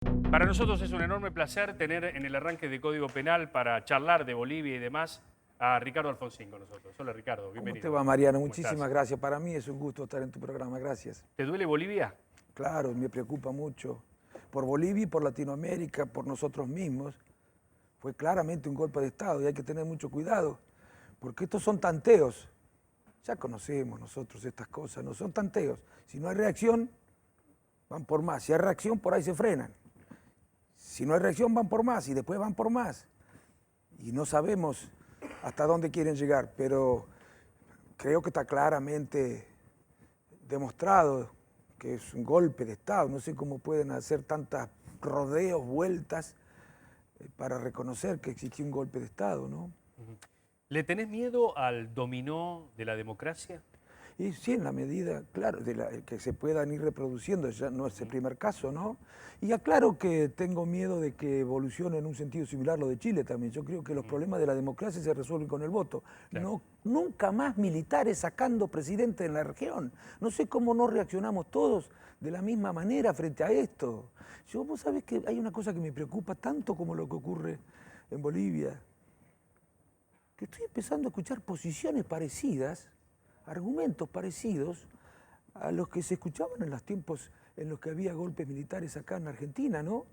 Para nosotros es un enorme placer tener en el arranque de Código Penal para charlar de Bolivia y demás a Ricardo Alfonsín con nosotros. Hola Ricardo, bienvenido. ¿Cómo te va, Mariano? ¿Cómo Muchísimas estás? gracias. Para mí es un gusto estar en tu programa. Gracias. ¿Te duele Bolivia? Claro, me preocupa mucho. Por Bolivia y por Latinoamérica, por nosotros mismos. Fue claramente un golpe de Estado y hay que tener mucho cuidado, porque estos son tanteos. Ya conocemos nosotros estas cosas, no son tanteos. Si no hay reacción, van por más. Si hay reacción, por ahí se frenan. Si no hay reacción, van por más y después van por más. Y no sabemos hasta dónde quieren llegar, pero creo que está claramente demostrado que es un golpe de Estado. No sé cómo pueden hacer tantas rodeos, vueltas, para reconocer que existió un golpe de Estado, ¿no? ¿Le tenés miedo al dominó de la democracia? Y sí, en la medida, claro, que se puedan ir reproduciendo, ya no es el primer caso, ¿no? Y aclaro que tengo miedo de que evolucione en un sentido similar lo de Chile también. Yo creo que los problemas de la democracia se resuelven con el voto. Claro. No, nunca más militares sacando presidente en la región. No sé cómo no reaccionamos todos de la misma manera frente a esto. Vos sabés que hay una cosa que me preocupa tanto como lo que ocurre en Bolivia, que estoy empezando a escuchar posiciones parecidas, argumentos parecidos a los que se escuchaban en los tiempos en los que había golpes militares acá en Argentina, ¿no?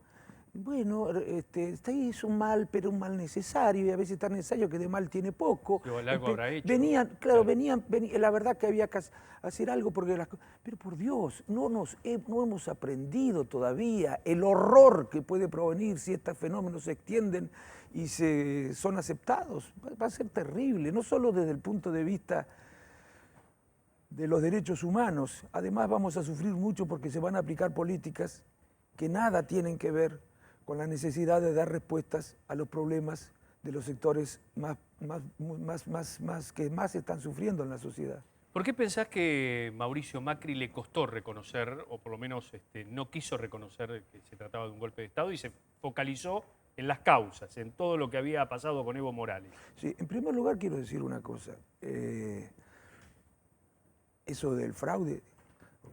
Bueno, es un mal, pero un mal necesario, y a veces tan necesario que de mal tiene poco. Igual algo habrá hecho. Venían, claro, venían, la verdad que había que hacer algo porque pero por Dios, no hemos aprendido todavía el horror que puede provenir si estos fenómenos se extienden y son aceptados. Va a ser terrible, no solo desde el punto de vista de los derechos humanos. Además vamos a sufrir mucho porque se van a aplicar políticas que nada tienen que ver con la necesidad de dar respuestas a los problemas de los sectores que más están sufriendo en la sociedad. ¿Por qué pensás que Mauricio Macri le costó reconocer, o por lo menos no quiso reconocer que se trataba de un golpe de Estado y se focalizó en las causas, en todo lo que había pasado con Evo Morales? Sí, en primer lugar quiero decir una cosa. Eso del fraude,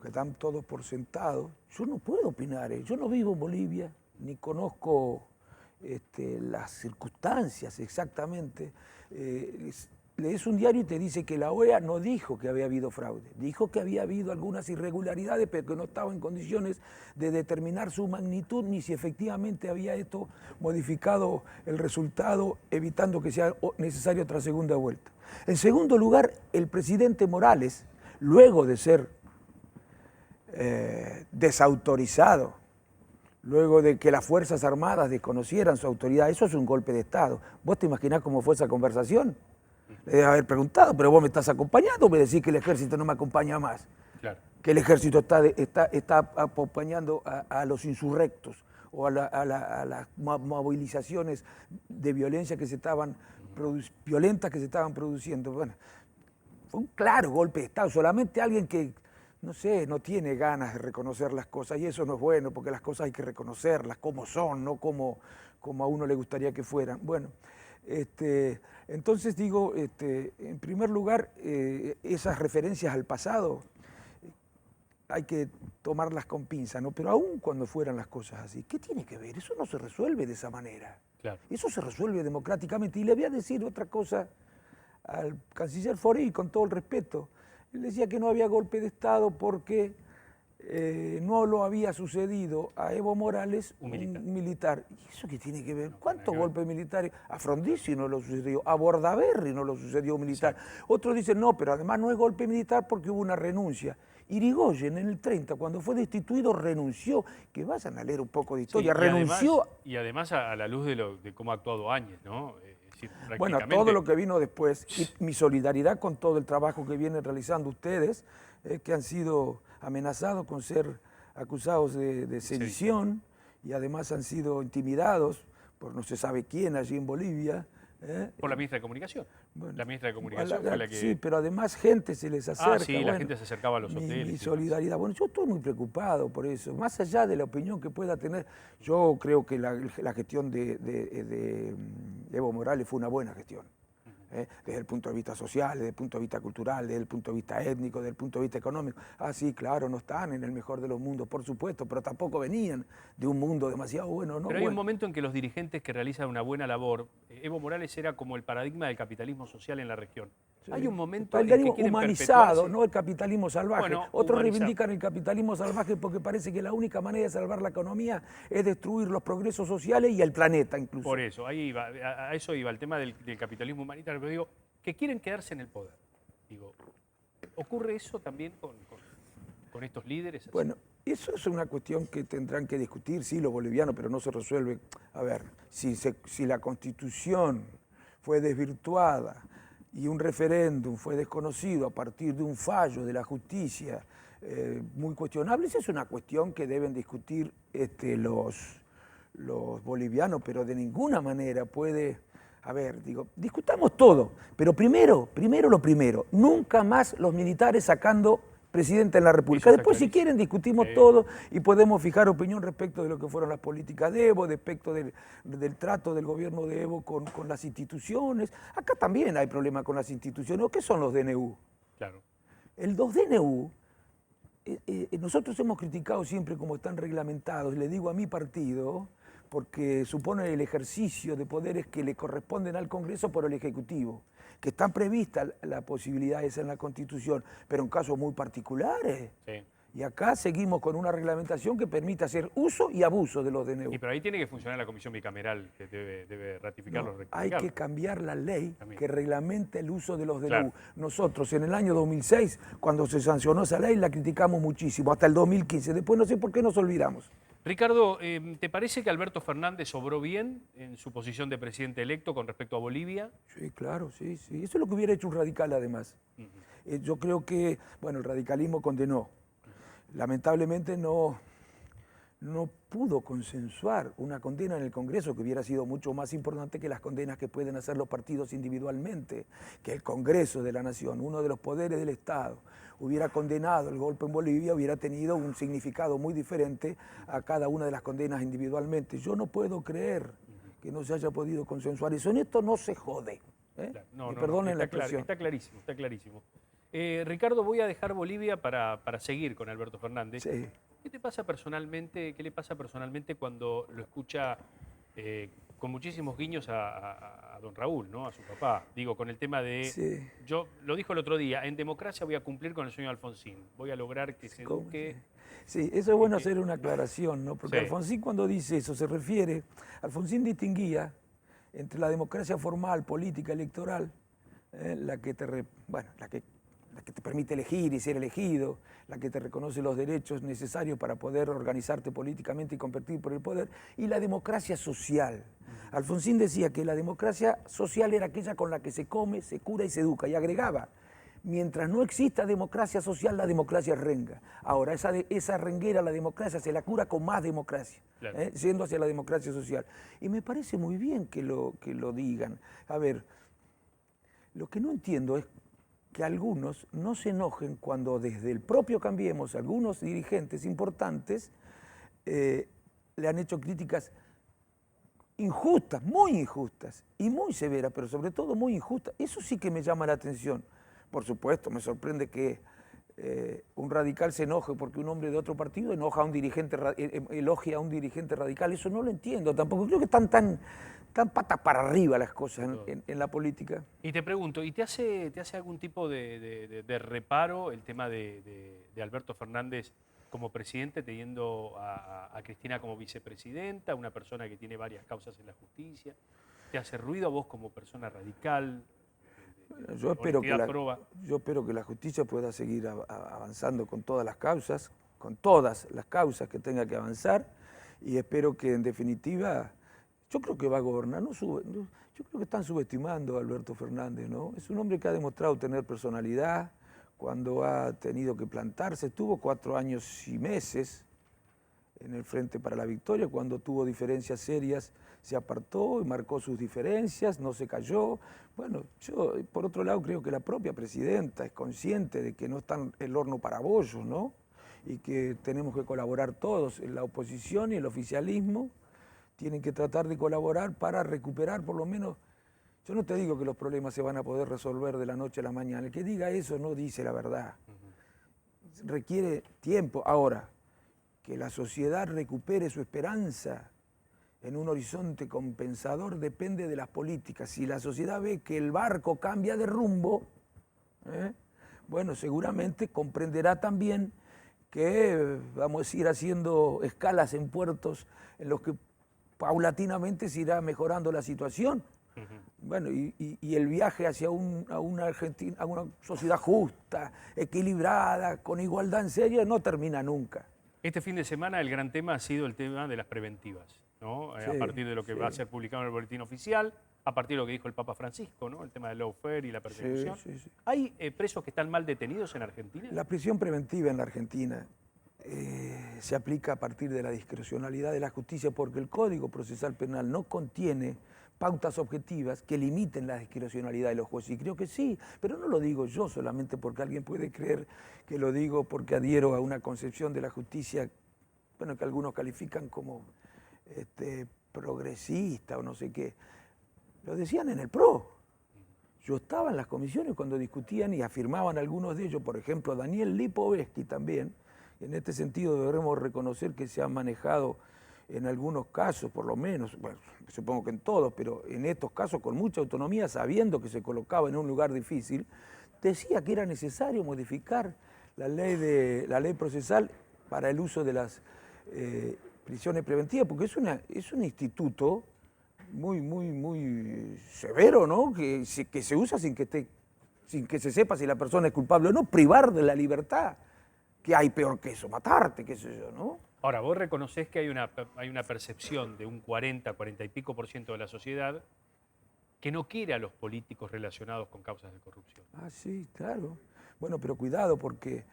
que dan todos por sentado, yo no puedo opinar. Yo no vivo en Bolivia, ni conozco las circunstancias exactamente. Lees un diario y te dice que la OEA no dijo que había habido fraude, dijo que había habido algunas irregularidades, pero que no estaba en condiciones de determinar su magnitud ni si efectivamente había esto modificado el resultado, evitando que sea necesaria otra segunda vuelta. En segundo lugar, el presidente Morales, luego de ser desautorizado, luego de que las Fuerzas Armadas desconocieran su autoridad, eso es un golpe de Estado. ¿Vos te imaginás cómo fue esa conversación? Le debe haber preguntado, pero vos me estás acompañando, me decís que el ejército no me acompaña más. Claro. Que el ejército está acompañando a los insurrectos o a las movilizaciones de violencia que se estaban violentas que se estaban produciendo. Bueno, fue un claro golpe de Estado, solamente alguien que, no sé, no tiene ganas de reconocer las cosas, y eso no es bueno, porque las cosas hay que reconocerlas como son, no como a uno le gustaría que fueran. Bueno, entonces digo, en primer lugar, esas referencias al pasado hay que tomarlas con pinza, ¿no? Pero aún cuando fueran las cosas así, ¿qué tiene que ver? Eso no se resuelve de esa manera. Claro. Eso se resuelve democráticamente. Y le voy a decir otra cosa al canciller Faure, con todo el respeto. Él decía que no había golpe de Estado porque no lo había sucedido a Evo Morales un militar. ¿Y eso qué tiene que ver? ¿Cuántos golpes militares? A Frondizi no lo sucedió, a Bordaberry no lo sucedió militar. Exacto. Otros dicen, no, pero además no es golpe militar porque hubo una renuncia. Irigoyen en el 30, cuando fue destituido, renunció. Que vayan a leer un poco de historia. Sí, renunció. Y además a la luz de cómo ha actuado Áñez, ¿no? Decir, bueno, todo lo que vino después, y mi solidaridad con todo el trabajo que vienen realizando ustedes, que han sido amenazados con ser acusados de sedición, y además han sido intimidados por no se sabe quién allí en Bolivia. Por la ministra de Comunicación. Bueno, la ministra de Comunicación fue la que... Sí, pero además gente se les acerca. Sí, la gente se acercaba a los hoteles. Mi solidaridad. Bueno, yo estoy muy preocupado por eso. Más allá de la opinión que pueda tener, yo creo que la gestión de Evo Morales fue una buena gestión. desde el punto de vista social, desde el punto de vista cultural, desde el punto de vista étnico, desde el punto de vista económico. Ah, sí, claro, no están en el mejor de los mundos, por supuesto, pero tampoco venían de un mundo demasiado bueno, ¿no? Pero hay un momento en que los dirigentes que realizan una buena labor, Evo Morales era como el paradigma del capitalismo social en la región. Sí. Hay un momento el en que capitalismo quieren humanizado, perpetuarse. no el capitalismo salvaje. Bueno, Otros humanizado. reivindican el capitalismo salvaje porque parece que la única manera de salvar la economía es destruir los progresos sociales y el planeta incluso. Por eso, ahí iba, a eso iba, el tema del capitalismo humanitario. Pero digo, que quieren quedarse en el poder. Digo, ¿ocurre eso también con estos líderes? Así? Bueno, eso es una cuestión que tendrán que discutir, sí, los bolivianos, pero no se resuelve. A ver, si la Constitución fue desvirtuada y un referéndum fue desconocido a partir de un fallo de la justicia muy cuestionable, esa es una cuestión que deben discutir los bolivianos, pero de ninguna manera puede... A ver, digo, discutamos todo, pero primero lo primero, nunca más los militares sacando presidente de la República. Después, si quieren, discutimos todo y podemos fijar opinión respecto de lo que fueron las políticas de Evo, respecto del trato del gobierno de Evo con las instituciones. Acá también hay problemas con las instituciones. ¿Qué son los DNU? Claro. Los DNU, nosotros hemos criticado siempre cómo están reglamentados, le digo a mi partido, porque supone el ejercicio de poderes que le corresponden al Congreso por el Ejecutivo, que están previstas las posibilidades en la Constitución, pero en casos muy particulares. Sí. Y acá seguimos con una reglamentación que permite hacer uso y abuso de los DNU. Y pero ahí tiene que funcionar la comisión bicameral, que debe ratificarlo. No, hay que cambiar la ley también, que reglamente el uso de los DNU. Claro. Nosotros en el año 2006, cuando se sancionó esa ley, la criticamos muchísimo, hasta el 2015. Después no sé por qué nos olvidamos. Ricardo, ¿te parece que Alberto Fernández obró bien en su posición de presidente electo con respecto a Bolivia? Sí, claro, sí, sí. Eso es lo que hubiera hecho un radical además. Yo creo que, bueno, el radicalismo condenó. Lamentablemente no pudo consensuar una condena en el Congreso que hubiera sido mucho más importante que las condenas que pueden hacer los partidos individualmente, que el Congreso de la Nación, uno de los poderes del Estado, hubiera condenado el golpe en Bolivia, hubiera tenido un significado muy diferente a cada una de las condenas individualmente. Yo no puedo creer que no se haya podido consensuar eso. En esto no se jode. Claro. No, perdonen la expresión. Está clarísimo, está clarísimo. Ricardo, voy a dejar Bolivia para seguir con Alberto Fernández. Sí. ¿Qué te pasa personalmente, qué le pasa personalmente cuando lo escucha con muchísimos guiños a don Raúl, ¿no? A su papá? Digo, con el tema de... Sí. Yo lo dijo el otro día, en democracia voy a cumplir con el sueño de Alfonsín. Voy a lograr que se eduque... Sí, eso es bueno hacer una aclaración, ¿no? Porque Sí. Alfonsín cuando dice eso se refiere... Alfonsín distinguía entre la democracia formal, política, electoral, la que te permite elegir y ser elegido, la que te reconoce los derechos necesarios para poder organizarte políticamente y competir por el poder, y la democracia social. Alfonsín decía que la democracia social era aquella con la que se come, se cura y se educa, y agregaba, mientras no exista democracia social, la democracia es renga. Ahora, esa renguera, la democracia, se la cura con más democracia, Claro. Yendo hacia la democracia social. Y me parece muy bien que lo digan. A ver, lo que no entiendo es que algunos no se enojen cuando desde el propio Cambiemos, algunos dirigentes importantes le han hecho críticas injustas y muy severas, pero sobre todo muy injustas. Eso sí que me llama la atención. Por supuesto, me sorprende que un radical se enoje porque un hombre de otro partido elogia a un dirigente radical. Eso no lo entiendo tampoco. Creo que están tan patas para arriba las cosas en la política. Y te pregunto, ¿y te hace algún tipo de reparo el tema de Alberto Fernández como presidente teniendo a Cristina como vicepresidenta, una persona que tiene varias causas en la justicia? ¿Te hace ruido a vos como persona radical? Yo espero que la justicia pueda seguir avanzando con todas las causas que tenga que avanzar, y espero que en definitiva, yo creo que va a gobernar. Yo creo que están subestimando a Alberto Fernández, ¿no? Es un hombre que ha demostrado tener personalidad cuando ha tenido que plantarse. Estuvo 4 años y meses en el Frente para la Victoria. Cuando tuvo diferencias serias se apartó y marcó sus diferencias, no se cayó. Bueno, yo por otro lado creo que la propia presidenta es consciente de que no está el horno para bollos, ¿no? Y que tenemos que colaborar todos, en la oposición y el oficialismo tienen que tratar de colaborar para recuperar por lo menos. Yo no te digo que los problemas se van a poder resolver de la noche a la mañana. El que diga eso no dice la verdad. Requiere tiempo. Ahora, que la sociedad recupere su esperanza en un horizonte compensador depende de las políticas. Si la sociedad ve que el barco cambia de rumbo, bueno, seguramente comprenderá también que vamos a ir haciendo escalas en puertos en los que paulatinamente se irá mejorando la situación. Bueno, y el viaje hacia una Argentina, a una sociedad justa, equilibrada, con igualdad en serio, no termina nunca. Este fin de semana el gran tema ha sido el tema de las preventivas, ¿no? Sí, a partir de lo que va a ser publicado en el boletín oficial, a partir de lo que dijo el Papa Francisco, ¿no? El tema del lawfare y la persecución. Sí. ¿Hay presos que están mal detenidos en Argentina? La prisión preventiva en la Argentina se aplica a partir de la discrecionalidad de la justicia porque el Código Procesal Penal no contiene pautas objetivas que limiten la discrecionalidad de los jueces. Y creo que sí, pero no lo digo yo solamente porque alguien puede creer que lo digo porque adhiero a una concepción de la justicia, bueno, que algunos califican como progresista o no sé qué. Lo decían en el PRO. Yo estaba en las comisiones cuando discutían y afirmaban algunos de ellos, por ejemplo, Daniel Lipovetsky también. En este sentido debemos reconocer que se ha manejado en algunos casos, por lo menos, bueno, supongo que en todos, pero en estos casos con mucha autonomía, sabiendo que se colocaba en un lugar difícil, decía que era necesario modificar la ley procesal para el uso de las prisiones preventivas, porque es un instituto muy severo, ¿no? Que se usa sin que se sepa si la persona es culpable o no, privar de la libertad. Que hay peor que eso, matarte, qué sé yo, ¿no? Ahora, vos reconocés que hay una percepción de un 40 y pico por ciento de la sociedad que no quiere a los políticos relacionados con causas de corrupción. Ah, sí, claro. Bueno, pero cuidado porque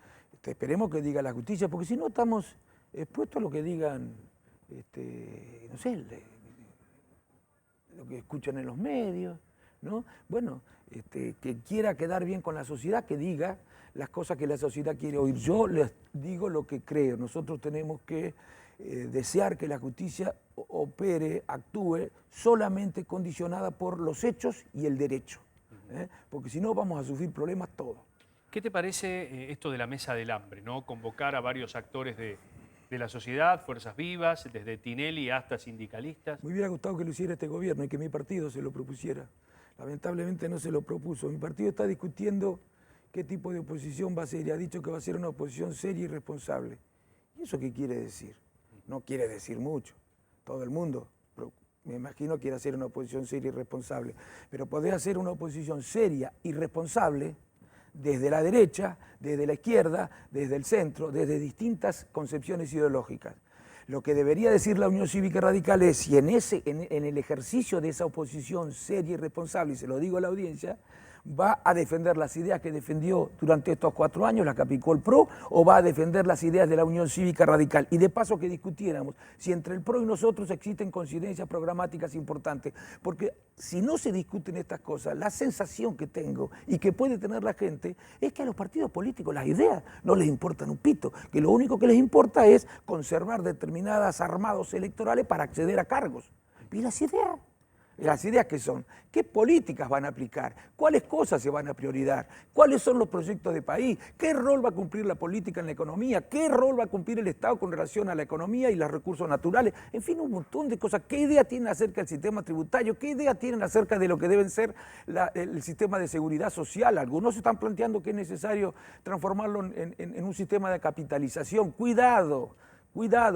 esperemos que diga la justicia, porque si no estamos expuestos a lo que digan, no sé, lo que escuchan en los medios, ¿no? Bueno, que quiera quedar bien con la sociedad, que diga las cosas que la sociedad quiere oír. Yo les digo lo que creo. Nosotros tenemos que desear que la justicia opere, actúe solamente condicionada por los hechos y el derecho, porque si no vamos a sufrir problemas todos. ¿Qué te parece esto de la mesa del hambre, ¿no? Convocar a varios actores de la sociedad, fuerzas vivas, desde Tinelli hasta sindicalistas? Me hubiera gustado que lo hiciera este gobierno y que mi partido se lo propusiera. Lamentablemente no se lo propuso. Mi partido está discutiendo qué tipo de oposición va a ser y ha dicho que va a ser una oposición seria y responsable. ¿Y eso qué quiere decir? No quiere decir mucho. Todo el mundo, me imagino, quiere hacer una oposición seria y responsable. Pero poder hacer una oposición seria y responsable desde la derecha, desde la izquierda, desde el centro, desde distintas concepciones ideológicas. Lo que debería decir la Unión Cívica Radical es si en el ejercicio de esa oposición seria y responsable, y se lo digo a la audiencia, va a defender las ideas que defendió durante estos 4 años, las que aplicó el PRO, o va a defender las ideas de la Unión Cívica Radical. Y de paso que discutiéramos si entre el PRO y nosotros existen coincidencias programáticas importantes, porque si no se discuten estas cosas, la sensación que tengo y que puede tener la gente es que a los partidos políticos las ideas no les importan un pito, que lo único que les importa es conservar determinadas armados electorales para acceder a cargos. ¿Y las ideas? Las ideas que son, ¿qué políticas van a aplicar? ¿Cuáles cosas se van a priorizar? ¿Cuáles son los proyectos de país? ¿Qué rol va a cumplir la política en la economía? ¿Qué rol va a cumplir el Estado con relación a la economía y los recursos naturales? En fin, un montón de cosas. ¿Qué idea tienen acerca del sistema tributario? ¿Qué idea tienen acerca de lo que deben ser el sistema de seguridad social? Algunos están planteando que es necesario transformarlo en un sistema de capitalización. Cuidado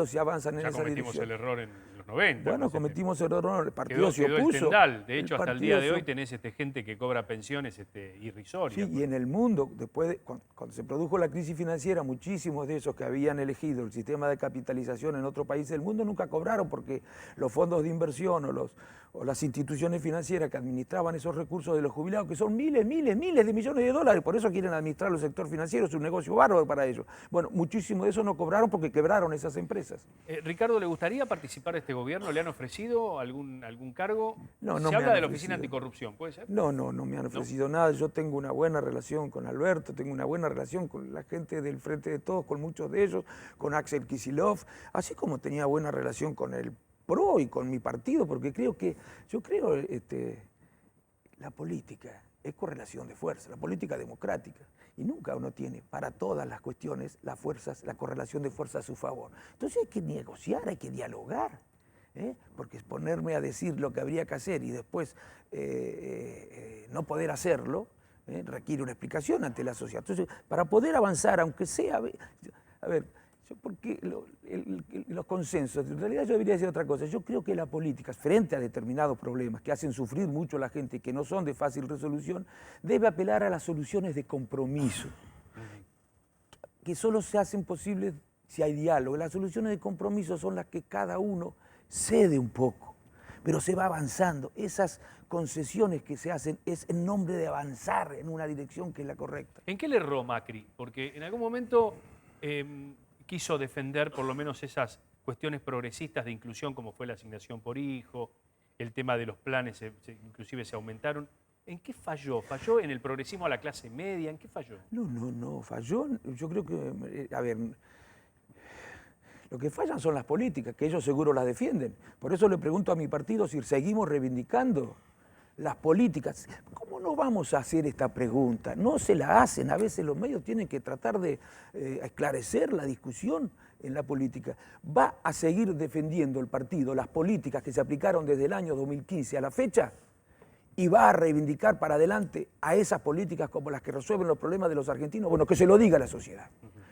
si avanzan en esa dirección. Ya cometimos el error en los 90. Bueno, cometimos el error, el partido se quedó opuso. El tendal. De hecho, hasta el día de hoy tenés gente que cobra pensiones irrisorias. Sí, y en el mundo, después cuando se produjo la crisis financiera, muchísimos de esos que habían elegido el sistema de capitalización en otro país del mundo nunca cobraron porque los fondos de inversión o las instituciones financieras que administraban esos recursos de los jubilados, que son miles de millones de dólares, por eso quieren administrar el sector financiero, es un negocio bárbaro para ellos. Bueno, muchísimos de esos no cobraron porque quebraron esas empresas. Ricardo, ¿le gustaría participar de este gobierno? ¿Le han ofrecido algún cargo? No, Se habla de la Oficina Anticorrupción, ¿puede ser? No me han ofrecido nada. Yo tengo una buena relación con Alberto, tengo una buena relación con la gente del Frente de Todos, con muchos de ellos, con Axel Kicillof, así como tenía buena relación con el PRO y con mi partido, porque yo creo la política es correlación de fuerza, la política democrática. Y nunca uno tiene para todas las cuestiones las fuerzas, la correlación de fuerza a su favor. Entonces hay que negociar, hay que dialogar. Porque ponerme a decir lo que habría que hacer y después no poder hacerlo, requiere una explicación ante la sociedad. Entonces, para poder avanzar, aunque sea... A ver, porque los consensos, en realidad yo debería decir otra cosa. Yo creo que la política, frente a determinados problemas que hacen sufrir mucho a la gente y que no son de fácil resolución, debe apelar a las soluciones de compromiso, que solo se hacen posibles si hay diálogo. Las soluciones de compromiso son las que cada uno cede un poco, pero se va avanzando. Esas concesiones que se hacen es en nombre de avanzar en una dirección que es la correcta. ¿En qué le erró Macri? Porque en algún momento quiso defender por lo menos esas cuestiones progresistas de inclusión, como fue la asignación por hijo, el tema de los planes inclusive se aumentaron. ¿En qué falló? ¿Falló en el progresismo a la clase media? ¿En qué falló? No, falló. Yo creo que, a ver, lo que fallan son las políticas, que ellos seguro las defienden. Por eso le pregunto a mi partido si seguimos reivindicando las políticas. ¿Cómo no vamos a hacer esta pregunta? No se la hacen. A veces los medios tienen que tratar de esclarecer la discusión en la política. ¿Va a seguir defendiendo el partido las políticas que se aplicaron desde el año 2015 a la fecha? ¿Y va a reivindicar para adelante a esas políticas como las que resuelven los problemas de los argentinos? Bueno, que se lo diga a la sociedad.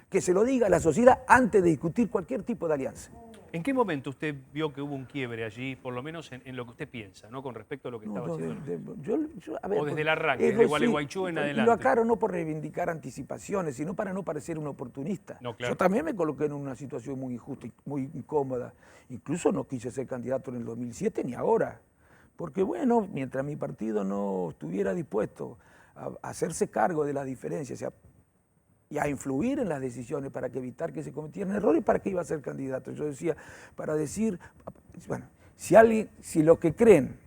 Que se lo diga a la sociedad antes de discutir cualquier tipo de alianza. ¿En qué momento usted vio que hubo un quiebre allí, por lo menos en lo que usted piensa, ¿no? Con respecto a lo que estaba haciendo? A ver, o desde el arranque, desde Gualeguaychú en adelante. Y lo aclaro no por reivindicar anticipaciones, sino para no parecer un oportunista. No, claro. Yo también me coloqué en una situación muy injusta, muy incómoda. Incluso no quise ser candidato en el 2007 ni ahora. Porque bueno, mientras mi partido no estuviera dispuesto a hacerse cargo de las diferencias y a influir en las decisiones para que evitar que se cometieran errores, ¿para qué iba a ser candidato? Yo decía, para decir, bueno, si lo que creen,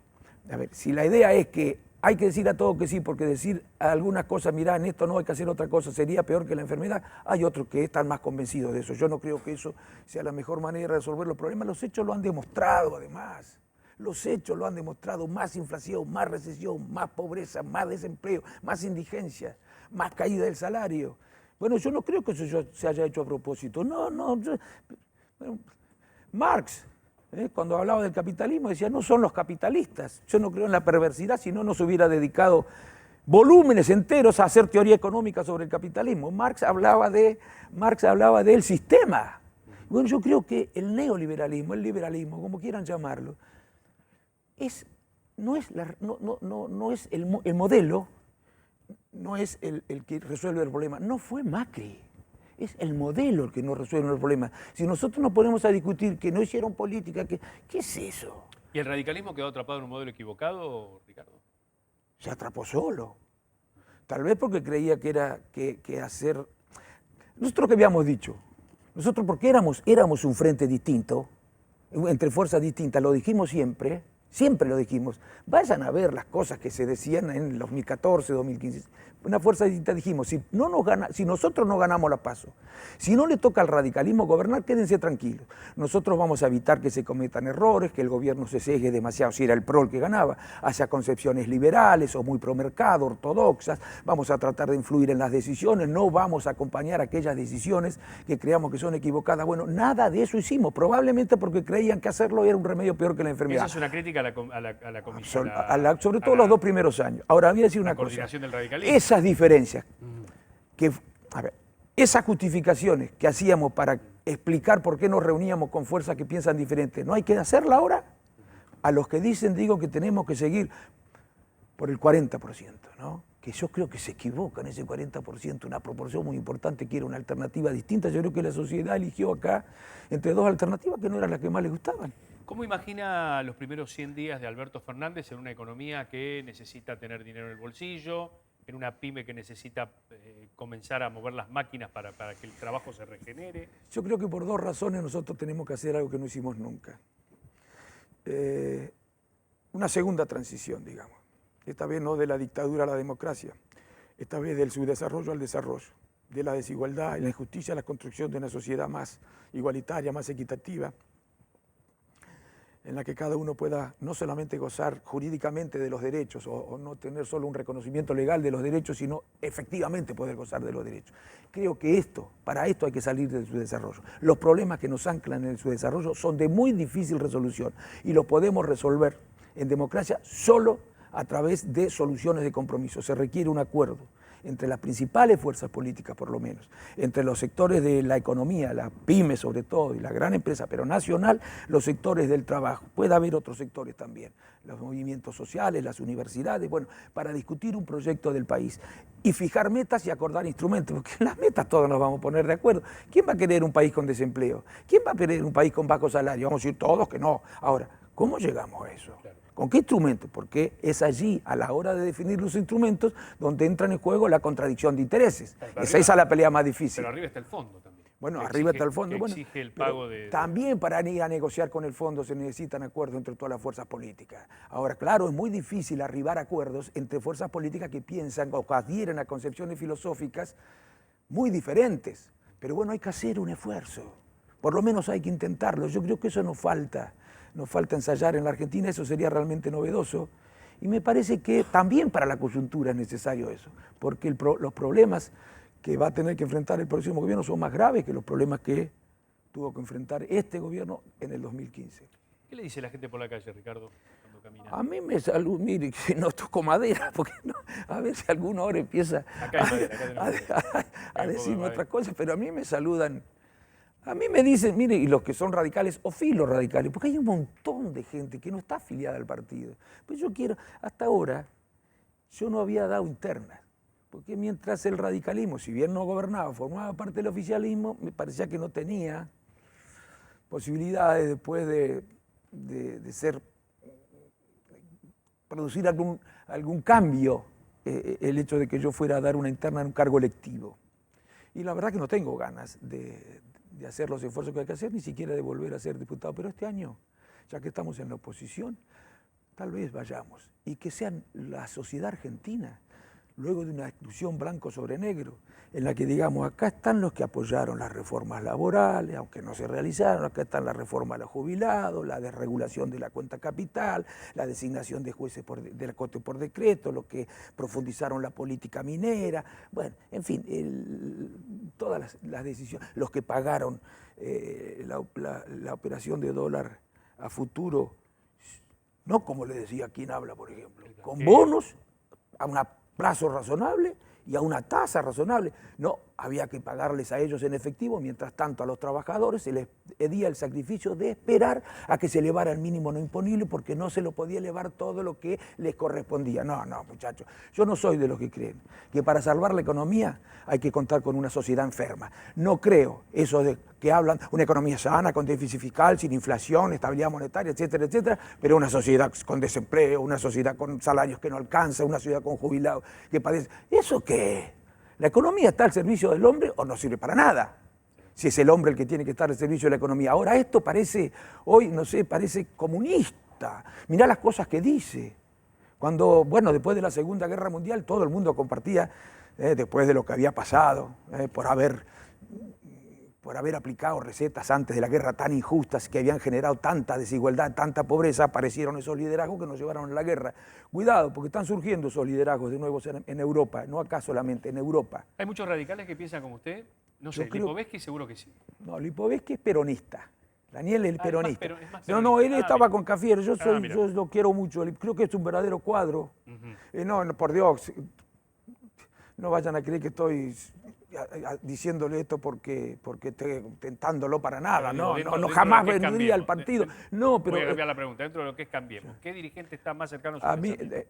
a ver, si la idea es que hay que decir a todo que sí, porque decir a algunas cosas, mirá, en esto no hay que hacer otra cosa, sería peor que la enfermedad, hay otros que están más convencidos de eso. Yo no creo que eso sea la mejor manera de resolver los problemas. Los hechos lo han demostrado, además. Los hechos lo han demostrado: más inflación, más recesión, más pobreza, más desempleo, más indigencia, más caída del salario. Bueno, yo no creo que eso se haya hecho a propósito. Marx, cuando hablaba del capitalismo, decía, no son los capitalistas. Yo no creo en la perversidad, si no nos hubiera dedicado volúmenes enteros a hacer teoría económica sobre el capitalismo. Marx hablaba del sistema. Bueno, yo creo que el neoliberalismo, el liberalismo, como quieran llamarlo, no es el modelo, no es el que resuelve el problema. No fue Macri, es el modelo el que no resuelve el problema. Si nosotros nos ponemos a discutir que no hicieron política, ¿qué es eso? ¿Y el radicalismo quedó atrapado en un modelo equivocado, Ricardo? Se atrapó solo. Tal vez porque creía que era que hacer... Nosotros que habíamos dicho, nosotros porque éramos un frente distinto, entre fuerzas distintas, lo dijimos siempre lo dijimos. Vayan a ver las cosas que se decían en el 2014, 2015. Una fuerza distinta dijimos, si nosotros no ganamos la PASO, si no le toca al radicalismo gobernar, quédense tranquilos. Nosotros vamos a evitar que se cometan errores, que el gobierno se sesgue demasiado, si era el PRO el que ganaba, hacia concepciones liberales o muy promercado, ortodoxas. Vamos a tratar de influir en las decisiones, no vamos a acompañar aquellas decisiones que creamos que son equivocadas. Bueno, nada de eso hicimos, probablemente porque creían que hacerlo era un remedio peor que la enfermedad. Esa es una crítica a la comisión. Sobre todo los 2 primeros años. Ahora, voy a decir una cosa. Coordinación del radicalismo. Esas diferencias, esas justificaciones que hacíamos para explicar por qué nos reuníamos con fuerzas que piensan diferente, ¿no hay que hacerla ahora? A los que dicen, digo que tenemos que seguir por el 40%, ¿no? Que yo creo que se equivocan ese 40%, una proporción muy importante, quiere una alternativa distinta. Yo creo que la sociedad eligió acá entre 2 alternativas que no eran las que más les gustaban. ¿Cómo imagina los primeros 100 días de Alberto Fernández en una economía que necesita tener dinero en el bolsillo, en una pyme que necesita comenzar a mover las máquinas para que el trabajo se regenere? Yo creo que por 2 razones nosotros tenemos que hacer algo que no hicimos nunca. Una segunda transición, digamos. Esta vez no de la dictadura a la democracia, esta vez del subdesarrollo al desarrollo, de la desigualdad y la injusticia a la construcción de una sociedad más igualitaria, más equitativa. en la que cada uno pueda no solamente gozar jurídicamente de los derechos o no tener solo un reconocimiento legal de los derechos, sino efectivamente poder gozar de los derechos. Creo que para esto hay que salir de su desarrollo. Los problemas que nos anclan en su desarrollo son de muy difícil resolución y los podemos resolver en democracia solo a través de soluciones de compromiso. Se requiere un acuerdo entre las principales fuerzas políticas, por lo menos, entre los sectores de la economía, la pyme sobre todo, y la gran empresa, pero nacional, los sectores del trabajo. Puede haber otros sectores también, los movimientos sociales, las universidades, bueno, para discutir un proyecto del país y fijar metas y acordar instrumentos, porque en las metas todos nos vamos a poner de acuerdo. ¿Quién va a querer un país con desempleo? ¿Quién va a querer un país con bajo salario? Vamos a decir todos que no. Ahora, ¿cómo llegamos a eso? Claro. ¿Con qué instrumentos? Porque es allí, a la hora de definir los instrumentos, donde entra en juego la contradicción de intereses. Esa es la pelea más difícil. Pero arriba está el fondo también. Bueno, arriba está el fondo. Bueno, exige el pago de... También para ir a negociar con el fondo se necesitan acuerdos entre todas las fuerzas políticas. Ahora, claro, es muy difícil arribar a acuerdos entre fuerzas políticas que piensan o que adhieren a concepciones filosóficas muy diferentes. Pero bueno, hay que hacer un esfuerzo. Por lo menos hay que intentarlo. Yo creo que eso nos falta. Nos falta ensayar en la Argentina, eso sería realmente novedoso. Y me parece que también para la coyuntura es necesario eso, porque los problemas que va a tener que enfrentar el próximo gobierno son más graves que los problemas que tuvo que enfrentar este gobierno en el 2015. ¿Qué le dice la gente por la calle, Ricardo, cuando camina? A mí me saluda, mire, no toco madera, porque no, a ver si alguno ahora empieza a decirme otras cosas, pero a mí me saludan. A mí me dicen, mire, y los que son radicales o filos radicales, porque hay un montón de gente que no está afiliada al partido. Pues yo quiero, hasta ahora, yo no había dado internas, porque mientras el radicalismo, si bien no gobernaba, formaba parte del oficialismo, me parecía que no tenía posibilidades después de producir algún cambio, el hecho de que yo fuera a dar una interna en un cargo electivo. Y la verdad que no tengo ganas de hacer los esfuerzos que hay que hacer, ni siquiera de volver a ser diputado. Pero este año, ya que estamos en la oposición, tal vez vayamos. Y que sea la sociedad argentina, luego de una discusión blanco sobre negro, en la que digamos, acá están los que apoyaron las reformas laborales, aunque no se realizaron, acá están las reformas a los jubilados, la desregulación de la cuenta capital, la designación de jueces de la Corte por decreto, los que profundizaron la política minera, bueno, en fin, todas las decisiones, los que pagaron la operación de dólar a futuro, no como le decía quien habla, por ejemplo, con bonos a un plazo razonable y a una tasa razonable. No, había que pagarles a ellos en efectivo, mientras tanto a los trabajadores se les pedía el sacrificio de esperar a que se elevara el mínimo no imponible porque no se lo podía elevar todo lo que les correspondía. No, muchachos, yo no soy de los que creen que para salvar la economía hay que contar con una sociedad enferma. No creo eso de que hablan una economía sana, con déficit fiscal, sin inflación, estabilidad monetaria, etcétera, etcétera, pero una sociedad con desempleo, una sociedad con salarios que no alcanzan, una sociedad con jubilados que padecen. ¿Eso qué? ¿La economía está al servicio del hombre o no sirve para nada? Si es el hombre el que tiene que estar al servicio de la economía. Ahora esto parece, hoy no sé, parece comunista. Mirá las cosas que dice. Cuando, bueno, después de la Segunda Guerra Mundial todo el mundo compartía, después de lo que había pasado, por haber aplicado recetas antes de la guerra tan injustas que habían generado tanta desigualdad, tanta pobreza, aparecieron esos liderazgos que nos llevaron a la guerra. Cuidado, porque están surgiendo esos liderazgos de nuevo en Europa, no acá solamente, en Europa. ¿Hay muchos radicales que piensan como usted? No sé, Lipovetsky seguro que sí. No, Lipovetsky es peronista. Daniel es el peronista. Es más peronista. No, él estaba con Cafiero, yo lo quiero mucho, creo que es un verdadero cuadro. No, por Dios, no vayan a creer que estoy diciéndole esto porque esté tentándolo para nada, no, jamás vendría al partido. No, pero voy a cambiar la pregunta, dentro de lo que es Cambiemos, ¿qué dirigente está más cercano a su pensamiento?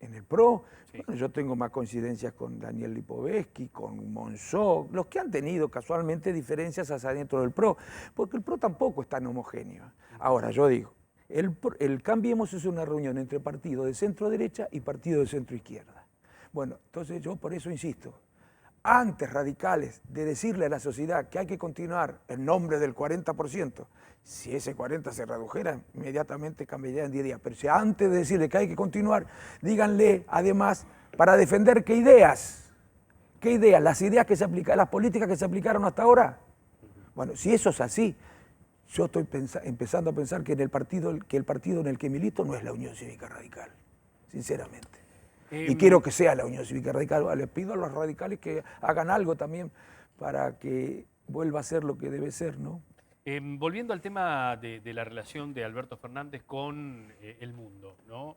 En el PRO, sí. Bueno, yo tengo más coincidencias con Daniel Lipovetsky, con Monzó, los que han tenido casualmente diferencias hacia dentro del PRO, porque el PRO tampoco es tan homogéneo. Ahora, yo digo, el Cambiemos es una reunión entre partido de centro-derecha y partido de centro-izquierda. Bueno, entonces yo por eso insisto, antes radicales de decirle a la sociedad que hay que continuar en nombre del 40%, si ese 40% se redujera, inmediatamente cambiaría en 10 días. Pero si antes de decirle que hay que continuar, díganle además para defender qué ideas, las ideas que se aplican, las políticas que se aplicaron hasta ahora. Bueno, si eso es así, yo estoy empezando a pensar que el partido en el que milito no es la Unión Cívica Radical, sinceramente. Y quiero que sea la Unión Cívica Radical. Les pido a los radicales que hagan algo también para que vuelva a ser lo que debe ser, ¿no? Volviendo al tema de la relación de Alberto Fernández con el mundo, ¿no?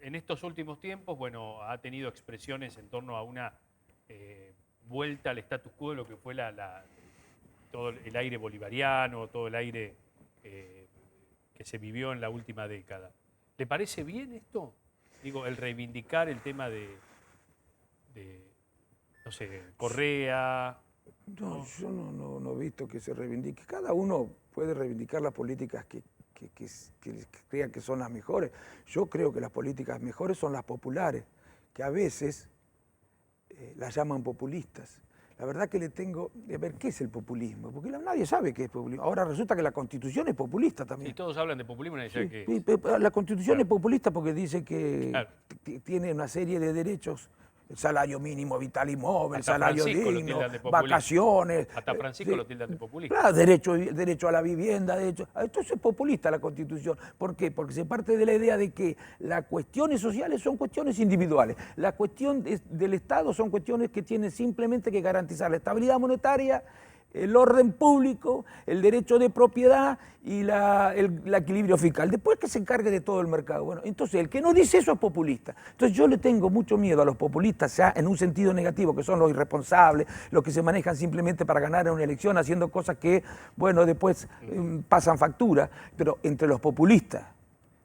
En estos últimos tiempos, bueno, ha tenido expresiones en torno a una vuelta al status quo de lo que fue todo el aire bolivariano, todo el aire que se vivió en la última década. ¿Le parece bien esto? Digo, el reivindicar el tema de no sé, Correa. No, yo no he visto que se reivindique. Cada uno puede reivindicar las políticas que crea que son las mejores. Yo creo que las políticas mejores son las populares, que a veces las llaman populistas. La verdad que le tengo... A ver, ¿qué es el populismo? Porque nadie sabe qué es populismo. Ahora resulta que la Constitución es populista también. Y todos hablan de populismo y nadie sabe qué es. La Constitución es populista porque dice que Claro. tiene una serie de derechos. El salario mínimo vital y móvil, Hasta salario Francisco lo digno, tildan de populismo. vacaciones. Hasta Francisco lo tildan de populista. Claro, derecho a la vivienda, derecho. Esto es populista la Constitución. ¿Por qué? Porque se parte de la idea de que las cuestiones sociales son cuestiones individuales. La cuestión del Estado son cuestiones que tienen simplemente que garantizar la estabilidad monetaria, el orden público, el derecho de propiedad y el equilibrio fiscal. Después que se encargue de todo el mercado. Bueno, entonces el que no dice eso es populista. Entonces yo le tengo mucho miedo a los populistas, ya en un sentido negativo, que son los irresponsables, los que se manejan simplemente para ganar en una elección, haciendo cosas que, bueno, después pasan factura. Pero entre los populistas,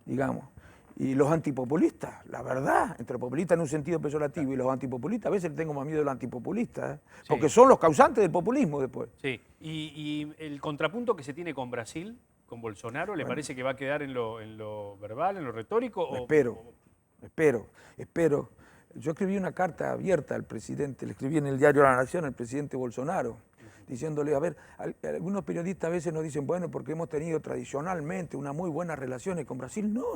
digamos, y los antipopulistas, la verdad, entre los populistas en un sentido peyorativo y los antipopulistas, a veces le tengo más miedo a los antipopulistas, porque son los causantes del populismo después. Sí, y el contrapunto que se tiene con Brasil, con Bolsonaro, ¿le parece que va a quedar en lo verbal, en lo retórico? Espero. Yo escribí una carta abierta al presidente, le escribí en el diario La Nación al presidente Bolsonaro, diciéndole, a ver, algunos periodistas a veces nos dicen, bueno, porque hemos tenido tradicionalmente unas muy buenas relaciones con Brasil. No,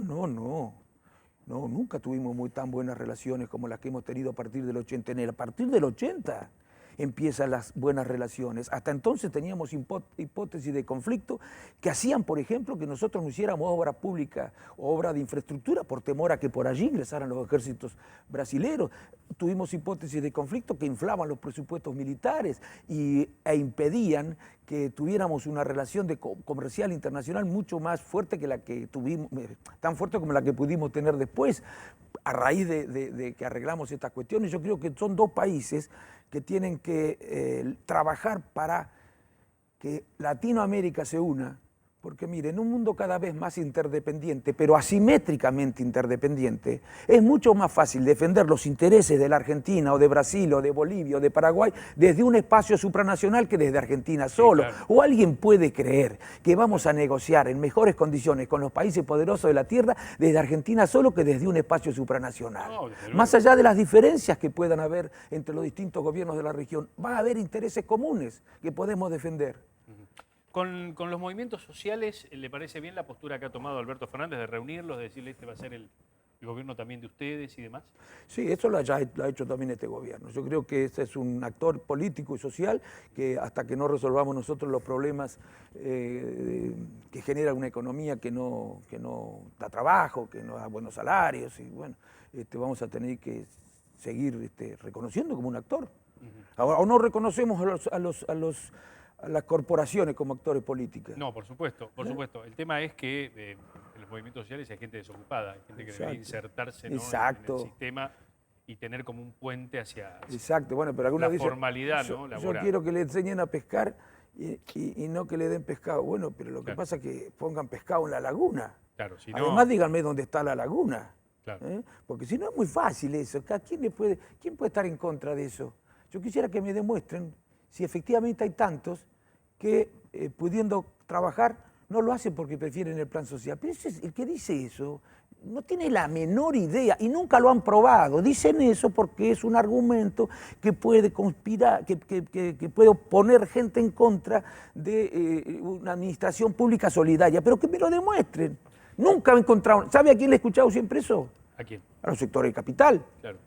nunca tuvimos tan buenas relaciones como las que hemos tenido a partir del 80. A partir del 80 empiezan las buenas relaciones. Hasta entonces teníamos hipótesis de conflicto que hacían, por ejemplo, que nosotros no hiciéramos obra pública, obra de infraestructura, por temor a que por allí ingresaran los ejércitos brasileños. Tuvimos hipótesis de conflicto que inflaban los presupuestos militares e impedían que tuviéramos una relación comercial internacional mucho más fuerte que la que tuvimos, tan fuerte como la que pudimos tener después, a raíz de que arreglamos estas cuestiones. Yo creo que son dos países que tienen que trabajar para que Latinoamérica se una, porque mire, en un mundo cada vez más interdependiente, pero asimétricamente interdependiente, es mucho más fácil defender los intereses de la Argentina o de Brasil o de Bolivia o de Paraguay desde un espacio supranacional que desde Argentina solo. Sí, claro. O alguien puede creer que vamos a negociar en mejores condiciones con los países poderosos de la tierra desde Argentina solo que desde un espacio supranacional. No, más allá de las diferencias que puedan haber entre los distintos gobiernos de la región, va a haber intereses comunes que podemos defender. Con los movimientos sociales, ¿le parece bien la postura que ha tomado Alberto Fernández de reunirlos, de decirle este va a ser el gobierno también de ustedes y demás? Sí, eso lo ha hecho también este gobierno. Yo creo que este es un actor político y social que hasta que no resolvamos nosotros los problemas que genera una economía que no da trabajo, que no da buenos salarios, y bueno, vamos a tener que seguir reconociendo como un actor. Ahora, o no reconocemos a las corporaciones como actores políticos. No, por supuesto, por supuesto. El tema es que en los movimientos sociales hay gente desocupada, hay gente que debería insertarse, ¿no?, en el sistema y tener como un puente hacia bueno, pero algunos dicen, formalidad, ¿no?, laboral. Yo quiero que le enseñen a pescar y no que le den pescado. Bueno, pero lo que pasa es que pongan pescado en la laguna. Claro, si no... Además, díganme dónde está la laguna. Claro. Porque si no es muy fácil eso. ¿Quién puede estar en contra de eso? Yo quisiera que me demuestren si efectivamente hay tantos que pudiendo trabajar no lo hacen porque prefieren el plan social. Pero el que dice eso no tiene la menor idea y nunca lo han probado. Dicen eso porque es un argumento que puede conspirar, que puede poner gente en contra de una administración pública solidaria. Pero que me lo demuestren. Nunca he encontrado. ¿Sabe a quién le he escuchado siempre eso? ¿A quién? A los sectores de capital. Claro.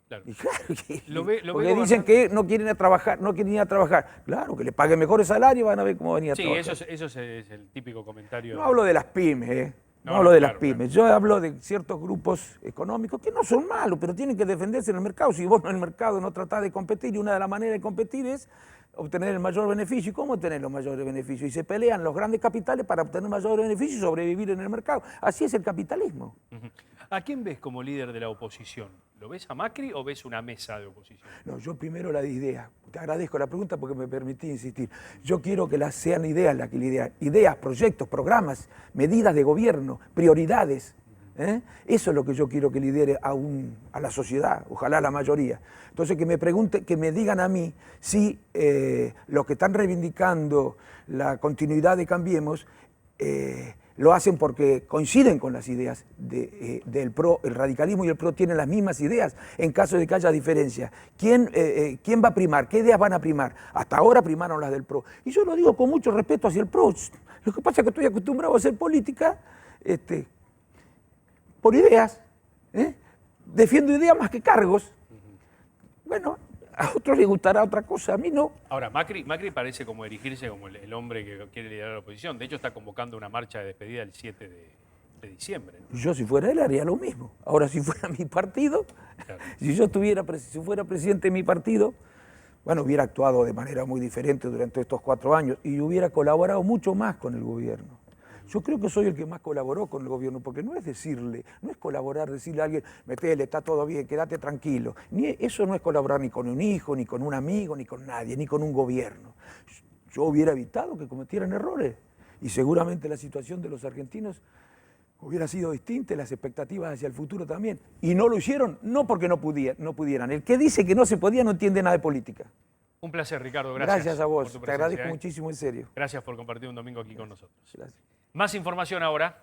Claro. Y claro que, Lo ve porque dicen que no quieren ir a trabajar, no quieren ir a trabajar. Claro, que le paguen mejores salarios, van a ver cómo venir a Sí, trabajar. eso es el típico comentario. No hablo de las pymes, ¿eh? No, No, hablo no, de claro, las pymes. Yo hablo de ciertos grupos económicos que no son malos, pero tienen que defenderse en el mercado. Si vos en el mercado no tratás de competir, y una de las maneras de competir es obtener el mayor beneficio. ¿Y cómo obtener los mayores beneficios? Y se pelean los grandes capitales para obtener mayores beneficios y sobrevivir en el mercado. Así es el capitalismo. Ujú. ¿A quién ves como líder de la oposición? ¿Lo ves a Macri o ves una mesa de oposición? No, yo primero la de ideas. Te agradezco la pregunta porque me permití insistir. Yo quiero que sean ideas las que lideran. Ideas, proyectos, programas, medidas de gobierno, prioridades. Eso es lo que yo quiero que lidere a la sociedad, ojalá la mayoría. Entonces que me pregunten, que me digan a mí si los que están reivindicando la continuidad de Cambiemos lo hacen porque coinciden con las ideas del PRO. El radicalismo y el PRO tienen las mismas ideas en caso de que haya diferencias. ¿Quién va a primar? ¿Qué ideas van a primar? Hasta ahora primaron las del PRO. Y yo lo digo con mucho respeto hacia el PRO. Lo que pasa es que estoy acostumbrado a hacer política por ideas. Defiendo ideas más que cargos. Bueno, a otros les gustará otra cosa, a mí no. Ahora, Macri parece como erigirse como el hombre que quiere liderar la oposición. De hecho, está convocando una marcha de despedida el 7 de diciembre, ¿no? Yo si fuera él haría lo mismo. Ahora si fuera mi partido, Claro. si fuera presidente de mi partido, bueno, hubiera actuado de manera muy diferente durante estos 4 años y hubiera colaborado mucho más con el gobierno. Yo creo que soy el que más colaboró con el gobierno, porque no es colaborar, decirle a alguien, metele, está todo bien, quédate tranquilo. Eso no es colaborar ni con un hijo, ni con un amigo, ni con nadie, ni con un gobierno. Yo hubiera evitado que cometieran errores y seguramente la situación de los argentinos hubiera sido distinta, las expectativas hacia el futuro también. Y no lo hicieron, no porque no pudieran. El que dice que no se podía no entiende nada de política. Un placer, Ricardo. Gracias. Gracias a vos, por tu te agradezco presencia, muchísimo, en serio. Gracias por compartir un domingo aquí con nosotros. Gracias. Más información ahora.